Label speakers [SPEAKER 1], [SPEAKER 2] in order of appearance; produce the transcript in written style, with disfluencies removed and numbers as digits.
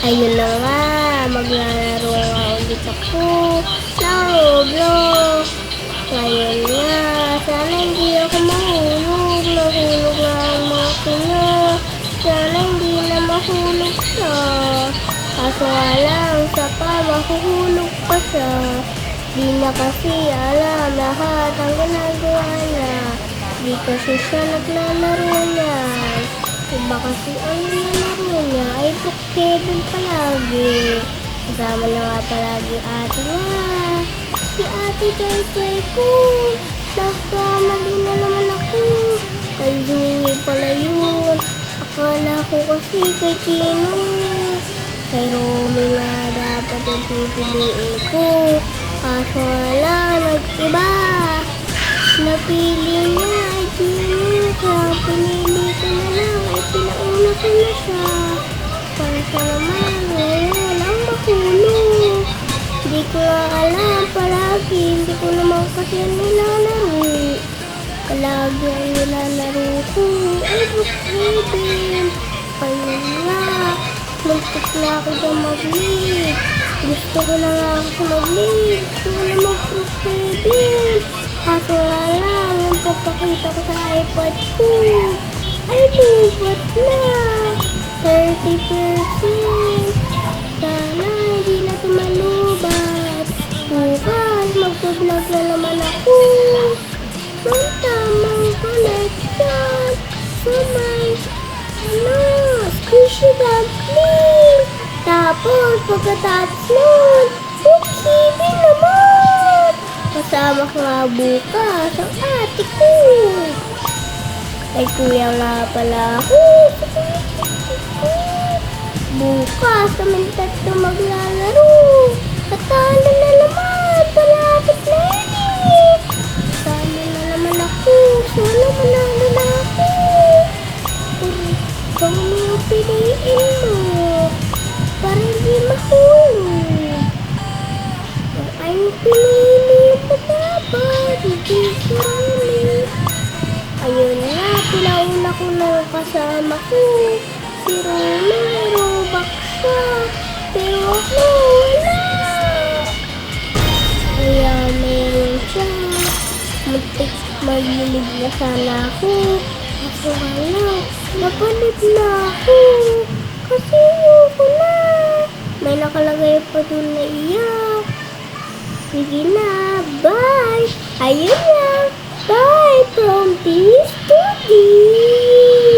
[SPEAKER 1] Ayun na nga, maglalaro nga ulit ako ng Roblox. Ngayon nga, sana hindi ako mahulog. Nahulog na ang mga kina. Sana hindi na mahulog siya. Kaso nga lang, sa pa, mahuhulog pa siya. Di na kasi alam lahat ang ginagawa niya. Di kasi siya naglalaro niyan. Iba kasi ang nilalaro niya ay Brookhaven palagi. Kasama na nga palagi ate niya. Si ate Joy ko. Nagkamali na naman ako. Ay humingi pala yun. Akala ko kasi kay Kino. Kay Romy nga dapat yung pipiliin ko. Kaso nga lang, nag-iba. Napili niya ay Kino. Kaya pinili ko na lang ay pinauna ko na siya. Para sa naman, ngayon ang makulong. Hindi ko nga alam palagi. Hindi ko naman kasi nilalaro. Palagi ang nilalaro ko ay Brookhaven. Ayun nga, muntik na ako dyan mag-lead. Gusto ko na nga ako mag-lead. Gusto ko na mag-Brookhaven. Kaso nga lang, yung pagpakita ko sa iPad ko ay lubat na 30%. Sana hindi na tumalubat. Bukas, magpa-vlog na naman ako ng tamang connection sa may squishy dumpling. Tapos, pagkatapos nun, Brookhaven naman. Kasama ko nga bukas ang ate ko. Ay kuya nga pala ako. Bukas kami tatlo maglalaro. Katalo na naman. Palapit na yun. Katalo na naman ako. Sana manalo na ako. Kung ano yung piliin mo para hindi mahulog. Ay pinili yung matapat. Hindi sarami. Ayun nga, pinauna ko na kasama ko. Si Roma, Robux siya. Pero ako, wala. Kaya meron siya. Muntik maglilig na sana ako. Kaso wala, napalit na ako. Kasi ayoko na. May nakalagay pa dun na iyak. Sige na, bye. Ayun lang. Bye from this to this.